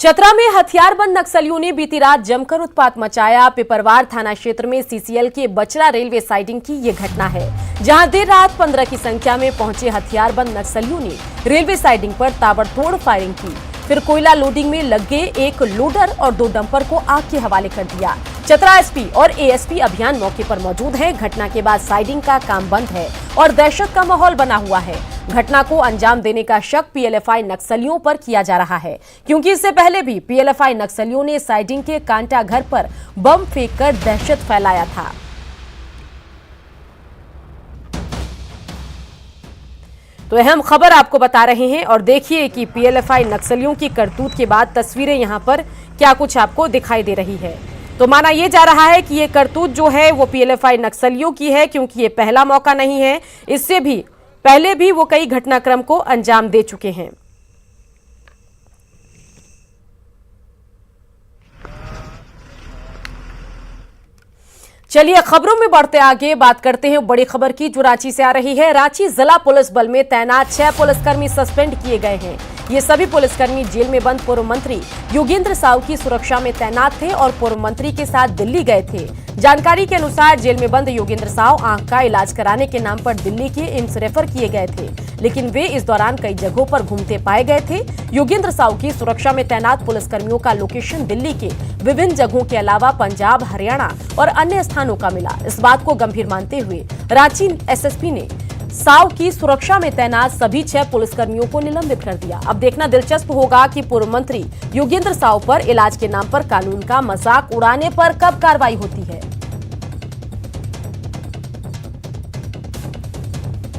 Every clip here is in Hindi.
चतरा में हथियारबंद नक्सलियों ने बीती रात जमकर उत्पात मचाया। पिपरवार थाना क्षेत्र में सीसीएल के बचरा रेलवे साइडिंग की ये घटना है, जहां देर रात 15 की संख्या में पहुंचे हथियारबंद नक्सलियों ने रेलवे साइडिंग पर ताबड़तोड़ फायरिंग की। फिर कोयला लोडिंग में लगे एक लोडर और 2 डंपर को आग के हवाले कर दिया। चतरा एसपी और एएसपी अभियान मौके पर मौजूद है। घटना के बाद साइडिंग का काम बंद है और दहशत का माहौल बना हुआ है। घटना को अंजाम देने का शक पीएलएफआई नक्सलियों पर किया जा रहा है, क्योंकि इससे पहले भी पीएलएफआई नक्सलियों ने साइडिंग के कांटा घर पर बम फेंककर दहशत फैलाया था। तो अहम खबर आपको बता रहे हैं और देखिए कि पीएलएफआई नक्सलियों की करतूत के बाद तस्वीरें यहां पर क्या कुछ आपको दिखाई दे रही है। तो माना यह जा रहा है कि ये करतूत जो है वो पीएलएफआई नक्सलियों की है, क्योंकि ये पहला मौका नहीं है। इससे भी पहले भी वो कई घटनाक्रम को अंजाम दे चुके हैं। चलिए खबरों में बढ़ते आगे बात करते हैं बड़ी खबर की, जो रांची से आ रही है। रांची जिला पुलिस बल में तैनात 6 पुलिसकर्मी सस्पेंड किए गए हैं। ये सभी पुलिसकर्मी जेल में बंद पूर्व मंत्री योगेंद्र साहू की सुरक्षा में तैनात थे और पूर्व मंत्री के साथ दिल्ली गए थे। जानकारी के अनुसार जेल में बंद योगेंद्र साहू आंख का इलाज कराने के नाम पर दिल्ली के एम्स रेफर किए गए थे, लेकिन वे इस दौरान कई जगहों पर घूमते पाए गए थे। योगेंद्र साहू की सुरक्षा में तैनात पुलिसकर्मियों का लोकेशन दिल्ली के विभिन्न जगहों के अलावा पंजाब, हरियाणा और अन्य स्थानों का मिला। इस बात को गंभीर मानते हुए रांची एसएसपी ने साहू की सुरक्षा में तैनात सभी 6 पुलिसकर्मियों को निलंबित कर दिया। अब देखना दिलचस्प होगा कि पूर्व मंत्री योगेंद्र साहू पर इलाज के नाम पर कानून का मजाक उड़ाने पर कब कार्रवाई होती है।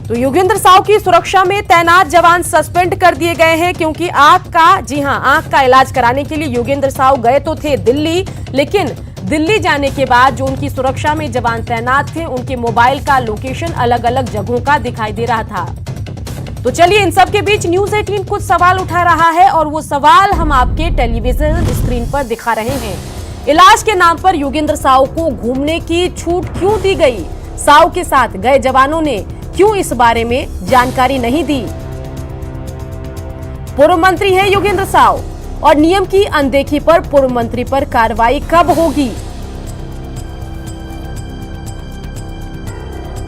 तो योगेंद्र साहू की सुरक्षा में तैनात जवान सस्पेंड कर दिए गए हैं, क्योंकि आंख का इलाज कराने के लिए योगेंद्र साहू गए तो थे दिल्ली, लेकिन दिल्ली जाने के बाद जो उनकी सुरक्षा में जवान तैनात थे, उनके मोबाइल का लोकेशन अलग अलग जगहों का दिखाई दे रहा था। तो चलिए इन सब के बीच न्यूज़ 18 कुछ सवाल उठा रहा है और वो सवाल हम आपके टेलीविजन स्क्रीन पर दिखा रहे हैं। इलाज के नाम पर योगेंद्र साहू को घूमने की छूट क्यों दी गई? साहू के साथ गए जवानों ने क्यों इस बारे में जानकारी नहीं दी? पूर्व मंत्री है योगेंद्र साहू और नियम की अनदेखी पर पूर्व मंत्री पर कार्रवाई कब होगी?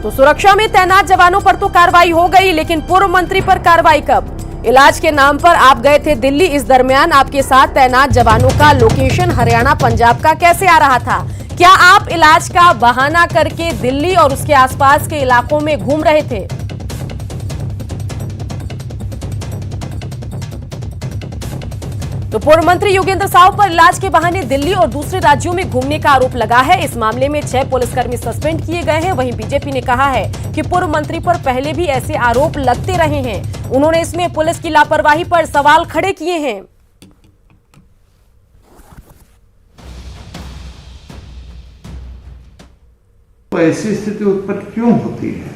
तो सुरक्षा में तैनात जवानों पर तो कार्रवाई हो गई, लेकिन पूर्व मंत्री पर कार्रवाई कब? इलाज के नाम पर आप गए थे दिल्ली, इस दरमियान आपके साथ तैनात जवानों का लोकेशन हरियाणा, पंजाब का कैसे आ रहा था? क्या आप इलाज का बहाना करके दिल्ली और उसके आसपास के इलाकों में घूम रहे थे? तो पूर्व मंत्री योगेंद्र साहू पर इलाज के बहाने दिल्ली और दूसरे राज्यों में घूमने का आरोप लगा है। इस मामले में 6 पुलिसकर्मी सस्पेंड किए गए हैं। वहीं बीजेपी ने कहा है कि पूर्व मंत्री पर पहले भी ऐसे आरोप लगते रहे हैं। उन्होंने इसमें पुलिस की लापरवाही पर सवाल खड़े किए हैं। तो ऐसी स्थिति उत्पन्न क्यों होती है?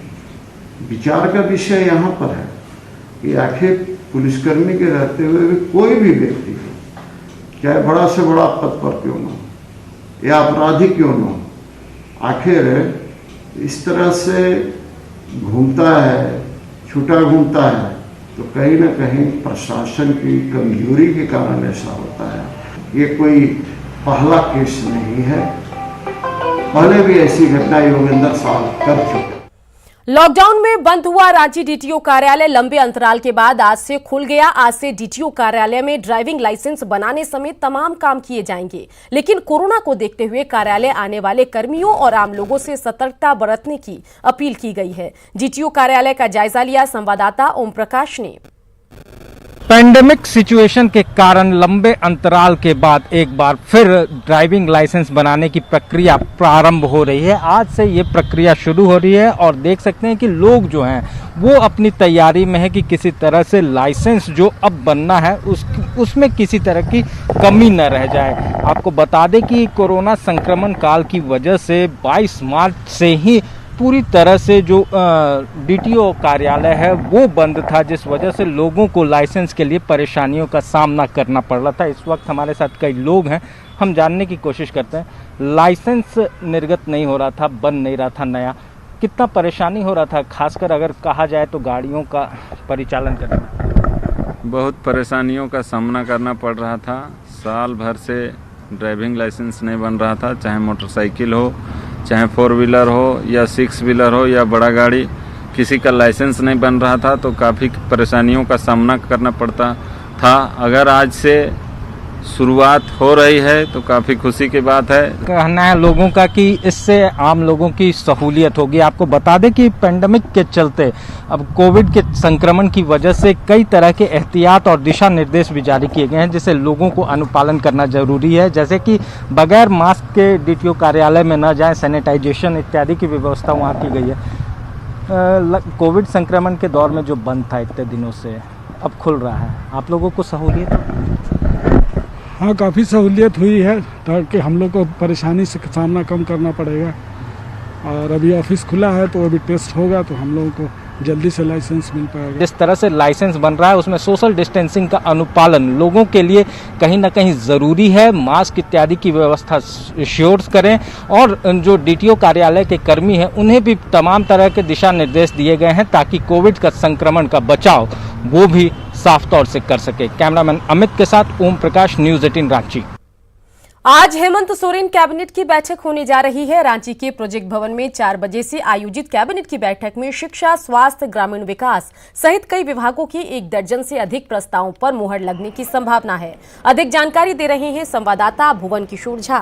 विचार का विषय यहाँ पर है कि आखिर पुलिसकर्मी के रहते हुए भी कोई भी व्यक्ति हो, चाहे बड़ा से बड़ा पद पर क्यों न हो या अपराधी क्यों न हो, आखिर इस तरह से घूमता है, छूटा घूमता है, तो कहीं ना कहीं प्रशासन की कमजोरी के कारण ऐसा होता है। ये कोई पहला केस नहीं है, पहले भी ऐसी घटना योगेंद्र साहू कर चुके। लॉकडाउन में बंद हुआ रांची डीटीओ कार्यालय लंबे अंतराल के बाद आज से खुल गया। आज से डीटीओ कार्यालय में ड्राइविंग लाइसेंस बनाने समेत तमाम काम किए जाएंगे, लेकिन कोरोना को देखते हुए कार्यालय आने वाले कर्मियों और आम लोगों से सतर्कता बरतने की अपील की गई है। डीटीओ कार्यालय का जायजा लिया संवाददाता ओम प्रकाश ने। पैंडेमिक सिचुएशन के कारण लंबे अंतराल के बाद एक बार फिर ड्राइविंग लाइसेंस बनाने की प्रक्रिया प्रारंभ हो रही है। आज से ये प्रक्रिया शुरू हो रही है और देख सकते हैं कि लोग जो हैं वो अपनी तैयारी में है कि किसी तरह से लाइसेंस जो अब बनना है उसमें किसी तरह की कमी न रह जाए। आपको बता दें कि कोरोना संक्रमण काल की वजह से 22 मार्च से ही पूरी तरह से जो डीटीओ कार्यालय है वो बंद था, जिस वजह से लोगों को लाइसेंस के लिए परेशानियों का सामना करना पड़ रहा था। इस वक्त हमारे साथ कई लोग हैं, हम जानने की कोशिश करते हैं। लाइसेंस निर्गत नहीं हो रहा था, बन नहीं रहा था नया, कितना परेशानी हो रहा था, खासकर अगर कहा जाए तो गाड़ियों का परिचालन करना? बहुत परेशानियों का सामना करना पड़ रहा था। साल भर से ड्राइविंग लाइसेंस नहीं बन रहा था, चाहे मोटरसाइकिल हो, चाहे 4 व्हीलर हो या 6 व्हीलर हो या बड़ा गाड़ी, किसी का लाइसेंस नहीं बन रहा था, तो काफ़ी परेशानियों का सामना करना पड़ता था। अगर आज से शुरुआत हो रही है तो काफ़ी खुशी की बात है। कहना है लोगों का कि इससे आम लोगों की सहूलियत होगी। आपको बता दें कि पेंडेमिक के चलते अब कोविड के संक्रमण की वजह से कई तरह के एहतियात और दिशा निर्देश भी जारी किए गए हैं, जिसे लोगों को अनुपालन करना जरूरी है। जैसे कि बगैर मास्क के डीटीओ कार्यालय में न जाएं, सैनिटाइजेशन इत्यादि की व्यवस्था वहाँ की गई है। कोविड संक्रमण के दौर में जो बंद था इतने दिनों से, अब खुल रहा है। आप लोगों को सहूलियत? हाँ, काफ़ी सहूलियत हुई है, ताकि हम लोग को परेशानी से सामना कम करना पड़ेगा। और अभी ऑफिस खुला है तो अभी टेस्ट होगा तो हम लोगों को जल्दी से लाइसेंस मिल पाएगा। जिस तरह से लाइसेंस बन रहा है उसमें सोशल डिस्टेंसिंग का अनुपालन लोगों के लिए कहीं ना कहीं ज़रूरी है। मास्क इत्यादि की व्यवस्था श्योर करें और जो डीटीओ कार्यालय के कर्मी हैं उन्हें भी तमाम तरह के दिशा निर्देश दिए गए हैं, ताकि कोविड का संक्रमण का बचाव वो भी साफ तौर से कर सके। कैमरामैन अमित के साथ ओम प्रकाश, न्यूज़ 18 रांची। आज हेमंत सोरेन कैबिनेट की बैठक होने जा रही है। रांची के प्रोजेक्ट भवन में 4 बजे से आयोजित कैबिनेट की बैठक में शिक्षा, स्वास्थ्य, ग्रामीण विकास सहित कई विभागों की 1 दर्जन से अधिक प्रस्तावों पर मुहर लगने की संभावना है। अधिक जानकारी दे रहे हैं संवाददाता भुवन किशोर झा।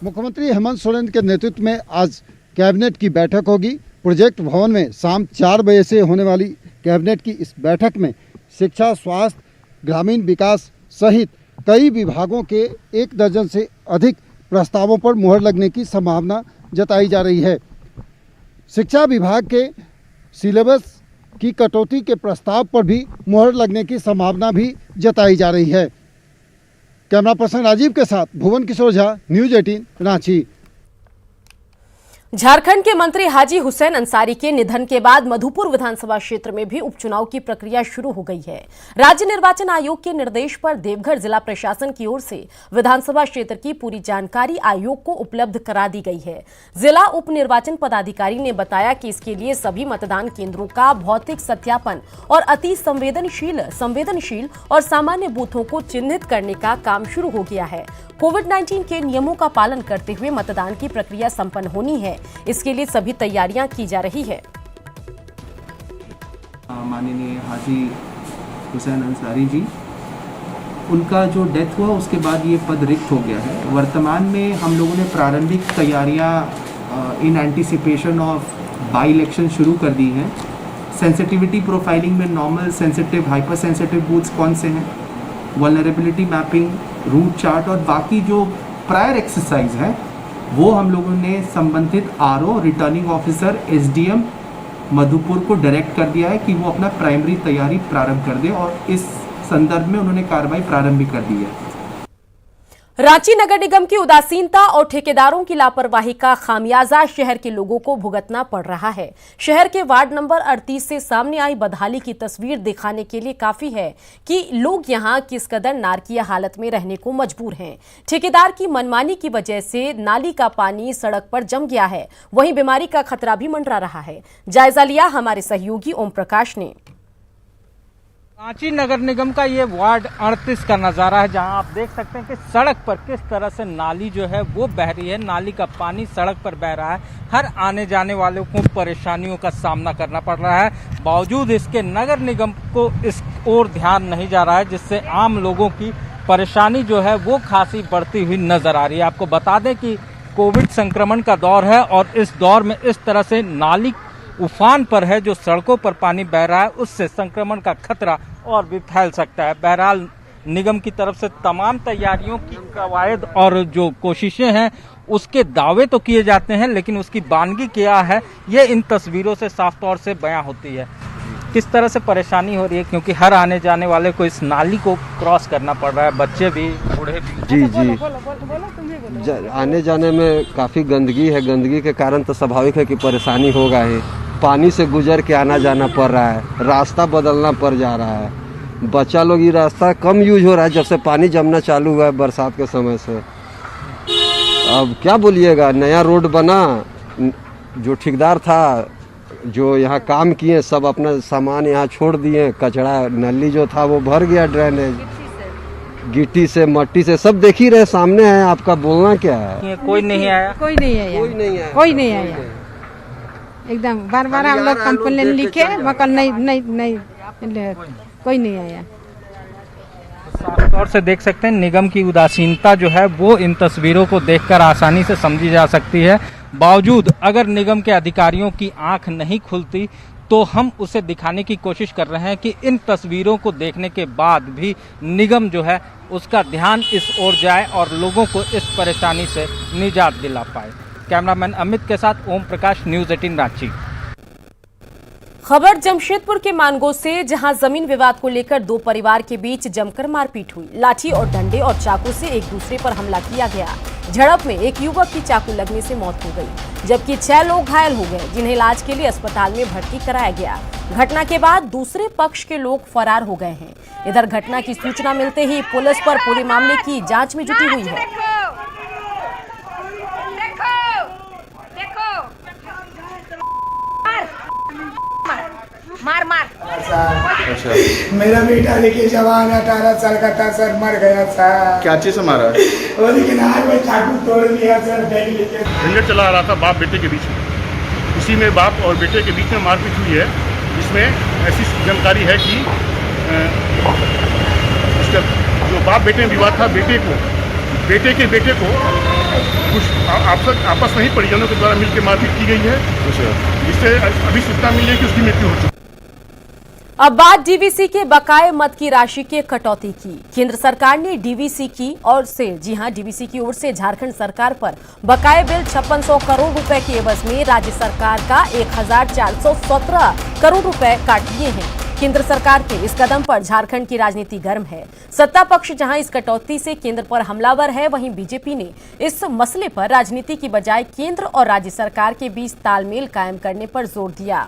मुख्यमंत्री हेमंत सोरेन के नेतृत्व में आज कैबिनेट की बैठक होगी। प्रोजेक्ट भवन में शाम 4 बजे से होने वाली कैबिनेट की इस बैठक में शिक्षा, स्वास्थ्य, ग्रामीण विकास सहित कई विभागों के 1 दर्जन से अधिक प्रस्तावों पर मुहर लगने की संभावना जताई जा रही है। शिक्षा विभाग के सिलेबस की कटौती के प्रस्ताव पर भी मुहर लगने की संभावना भी जताई जा रही है। कैमरा पर्सन राजीव के साथ भुवन किशोर झा, न्यूज़ 18 रांची। झारखंड के मंत्री हाजी हुसैन अंसारी के निधन के बाद मधुपुर विधानसभा क्षेत्र में भी उपचुनाव की प्रक्रिया शुरू हो गई है। राज्य निर्वाचन आयोग के निर्देश पर देवघर जिला प्रशासन की ओर से विधानसभा क्षेत्र की पूरी जानकारी आयोग को उपलब्ध करा दी गई है। जिला उप निर्वाचन पदाधिकारी ने बताया कि इसके लिए सभी मतदान केंद्रों का भौतिक सत्यापन और अति संवेदनशील और सामान्य बूथों को चिन्हित करने का काम शुरू हो गया है। कोविड-19 के नियमों का पालन करते हुए मतदान की प्रक्रिया संपन्न होनी है, इसके लिए सभी तैयारियां की जा रही है। माननीय हाजी हुसैन अंसारी जी, उनका जो डेथ हुआ उसके बाद ये पद रिक्त हो गया है। वर्तमान में हम लोगों ने प्रारंभिक तैयारियां इन एंटीसिपेशन ऑफ बाई इलेक्शन शुरू कर दी हैं। सेंसिटिविटी प्रोफाइलिंग में normal, sensitive, hyper sensitive booths कौन से हैं, वल्नरेबिलिटी मैपिंग, रूट चार्ट और बाकी जो प्रायर एक्सरसाइज है वो हम लोगों ने संबंधित RO, returning officer, SDM Madhupur को डायरेक्ट कर दिया है कि वो अपना प्राइमरी तैयारी प्रारंभ कर दे, और इस संदर्भ में उन्होंने कार्रवाई प्रारंभ भी कर दी है। रांची नगर निगम की उदासीनता और ठेकेदारों की लापरवाही का खामियाजा शहर के लोगों को भुगतना पड़ रहा है। शहर के वार्ड नंबर 38 से सामने आई बदहाली की तस्वीर दिखाने के लिए काफी है कि लोग यहां किस कदर नारकीय हालत में रहने को मजबूर हैं। ठेकेदार की मनमानी की वजह से नाली का पानी सड़क पर जम गया है, वहीं बीमारी का खतरा भी मंडरा रहा है। जायजा लिया हमारे सहयोगी ओम प्रकाश ने। रांची नगर निगम का ये वार्ड 38 का नज़ारा है, जहां आप देख सकते हैं कि सड़क पर किस तरह से नाली जो है वो बह रही है। नाली का पानी सड़क पर बह रहा है। हर आने जाने वालों को परेशानियों का सामना करना पड़ रहा है। बावजूद इसके नगर निगम को इस ओर ध्यान नहीं जा रहा है, जिससे आम लोगों की परेशानी जो है वो खासी बढ़ती हुई नजर आ रही है। आपको बता दें कि कोविड संक्रमण का दौर है और इस दौर में इस तरह से नाली उफान पर है, जो सड़कों पर पानी बह रहा है, उससे संक्रमण का खतरा और भी फैल सकता है। बहरहाल निगम की तरफ से तमाम तैयारियों की कवायद और जो कोशिशें हैं उसके दावे तो किए जाते हैं, लेकिन उसकी बानगी क्या है ये इन तस्वीरों से साफ तौर से बयां होती है। किस तरह से परेशानी हो रही है, क्योंकि हर आने जाने वाले को इस नाली को क्रॉस करना पड़ रहा है, बच्चे भी, बूढ़े भी। जी, आने जाने में काफ़ी गंदगी है। गंदगी के कारण तो स्वाभाविक है कि परेशानी होगा ही। पानी से गुजर के आना जाना पड़ रहा है, रास्ता बदलना पड़ जा रहा है। बच्चा लोग ये रास्ता कम यूज हो रहा है जब से पानी जमना चालू हुआ है बरसात के समय से। अब क्या बोलिएगा, नया रोड बना, जो ठेकेदार था जो यहाँ काम किए सब अपना सामान यहाँ छोड़ दिए। कचरा नली जो था वो भर गया, ड्रेनेज गिट्टी से मट्टी से सब देख ही रहे, सामने है। आपका बोलना क्या है? कोई नहीं आया, कोई नहीं आया, कोई नहीं आया, कोई नहीं आया। एकदम बार बार हम लोग कंप्लेन लिखे मगर नहीं कोई नहीं आया। साफ तौर से देख सकते हैं निगम की उदासीनता जो है वो इन तस्वीरों को देखकर आसानी से समझी जा सकती है। बावजूद अगर निगम के अधिकारियों की आंख नहीं खुलती तो हम उसे दिखाने की कोशिश कर रहे हैं कि इन तस्वीरों को देखने के बाद भी निगम जो है उसका ध्यान इस ओर जाए और लोगों को इस परेशानी से निजात दिला पाए। कैमरामैन अमित के साथ ओम प्रकाश, न्यूज़ 18 रांची। खबर जमशेदपुर के मानगो से, जहां जमीन विवाद को लेकर दो परिवार के बीच जमकर मारपीट हुई। लाठी और डंडे और चाकू से एक दूसरे पर हमला किया गया। झड़प में एक युवक की चाकू लगने से मौत हो गई, जबकि 6 लोग घायल हो गए, जिन्हें इलाज के लिए अस्पताल में भर्ती कराया गया। घटना के बाद दूसरे पक्ष के लोग फरार हो गए हैं। इधर घटना की सूचना मिलते ही पुलिस पर पूरे मामले की जांच में जुटी हुई है। मार अच्छा, मेरा बेटा देखिए जवान 18 साल का था सर, मर गया था। क्या चीज से मारा? वो लेकिन आज मैं चाकू तोड़ लिया सर, बैग लेके। झंझट चला रहा था बाप बेटे के बीच में। इसी में बाप और बेटे के बीच में मारपीट हुई है, जिसमें ऐसी जानकारी है कि इसका जो बाप बेटे में विवाद था, बेटे के बेटे को कुछ आपस में ही परिजनों के द्वारा मिलकर मारपीट की गई है, जिससे अभी सूचना मिली है कि उसकी मृत्यु हो चुकी है। अब बात डीवीसी के बकाये मद की राशि के कटौती की। केंद्र सरकार ने डीवीसी की ओर से, जी हां, डीवीसी की ओर से झारखंड सरकार पर बकाये बिल 5600 करोड़ रुपए के एवज में राज्य सरकार का 1417 करोड़ रुपए काट लिए हैं। केंद्र सरकार के इस कदम पर झारखंड की राजनीति गर्म है। सत्ता पक्ष जहां इस कटौती से केंद्र पर हमलावर है, वहीं बीजेपी ने इस मसले पर राजनीति की बजाय केंद्र और राज्य सरकार के बीच तालमेल कायम करने पर जोर दिया।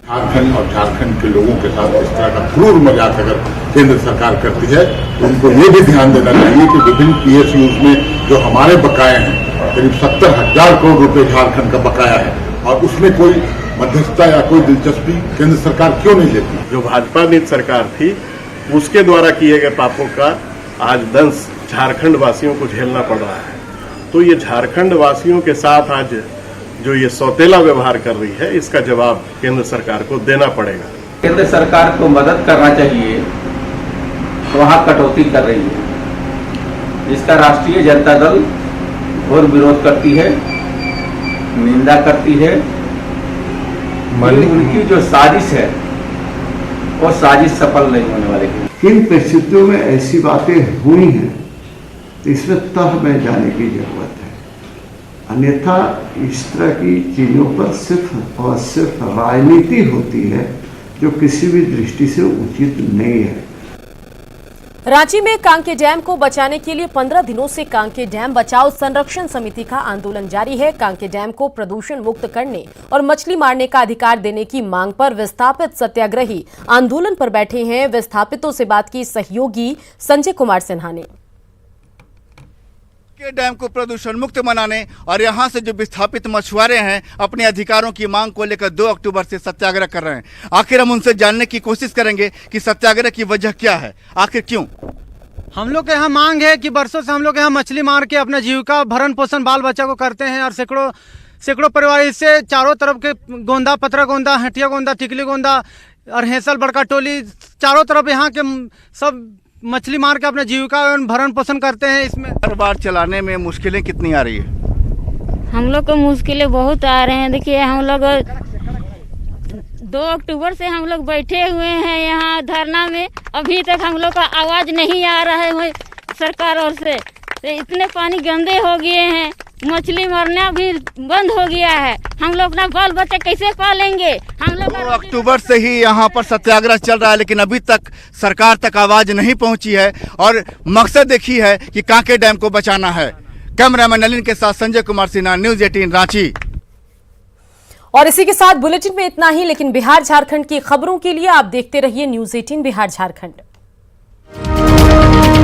झारखंड और झारखंड के लोगों के साथ इस तरह का क्रूर मजाक अगर केंद्र सरकार करती है तो उनको ये भी ध्यान देना चाहिए कि विभिन्न PSUs में जो हमारे बकाये हैं, करीब 70,000 करोड़ रुपए झारखंड का बकाया है, और उसमें कोई मध्यस्थता या कोई दिलचस्पी केंद्र सरकार क्यों नहीं लेती? जो भाजपा नीति सरकार थी उसके द्वारा किए गए पापों का आज दंश झारखंड वासियों को झेलना पड़ रहा है। तो ये झारखंड वासियों के साथ आज जो ये सौतेला व्यवहार कर रही है, इसका जवाब केंद्र सरकार को देना पड़ेगा। केंद्र सरकार को मदद करना चाहिए, वहाँ कटौती कर रही है, जिसका राष्ट्रीय जनता दल घोर विरोध करती है, निंदा करती है। उनकी जो साजिश है वो साजिश सफल नहीं होने वाली है। किन परिस्थितियों में ऐसी बातें हुई हैं तो इसमें तह में जाने की जरूरत है, अन्यथा इस तरह की चीजों पर सिर्फ और सिर्फ राजनीति होती है, जो किसी भी दृष्टि से उचित नहीं है। रांची में कांके डैम को बचाने के लिए 15 दिनों से कांके डैम बचाओ संरक्षण समिति का आंदोलन जारी है। कांके डैम को प्रदूषण मुक्त करने और मछली मारने का अधिकार देने की मांग पर विस्थापित सत्याग्रही आंदोलन पर बैठे हैं। विस्थापितों से बात की सहयोगी संजय कुमार सिन्हा ने। के डैम को प्रदूषण मुक्त बनाने और यहां से जो विस्थापित मछुआरे हैं अपने अधिकारों की मांग को लेकर 2 अक्टूबर से सत्याग्रह कर रहे हैं। आखिर हम उनसे जानने की कोशिश करेंगे कि सत्याग्रह की वजह क्या है, आखिर क्यों। हम लोग के यहाँ मांग है कि बरसों से हम लोग यहाँ मछली मार के अपना जीविका भरण पोषण बाल बच्चा को करते हैं, और सैकड़ों परिवार इससे चारों तरफ के गोंदा, पथरा गोंदा, हटिया गोंदा, टिकली गोंदा और हेसल बड़का टोली, चारों तरफ यहाँ के सब मछली मार के अपना जीविका भरण पोषण करते हैं। इसमें हर बार चलाने में मुश्किलें कितनी आ रही है? हम लोग को मुश्किलें बहुत आ रहे हैं। देखिए हम लोग 2 अक्टूबर से हम लोग बैठे हुए हैं यहाँ धरना में, अभी तक हम लोग का आवाज नहीं आ रहा है सरकार और से। तो इतने पानी गंदे हो गए हैं, मछली मरना भी बंद हो गया है, हम लोग अपना बाल बच्चे कैसे पालेंगे? हम लोग 2 अक्टूबर से ही यहाँ पर सत्याग्रह चल रहा है, लेकिन अभी तक सरकार तक आवाज नहीं पहुंची है और मकसद देखी है कि कांके डैम को बचाना है। कैमरामैन नलिन के साथ संजय कुमार सिन्हा, न्यूज़ 18 रांची। और इसी के साथ बुलेटिन में इतना ही, लेकिन बिहार झारखंड की खबरों के लिए आप देखते रहिए न्यूज़ 18 बिहार झारखंड।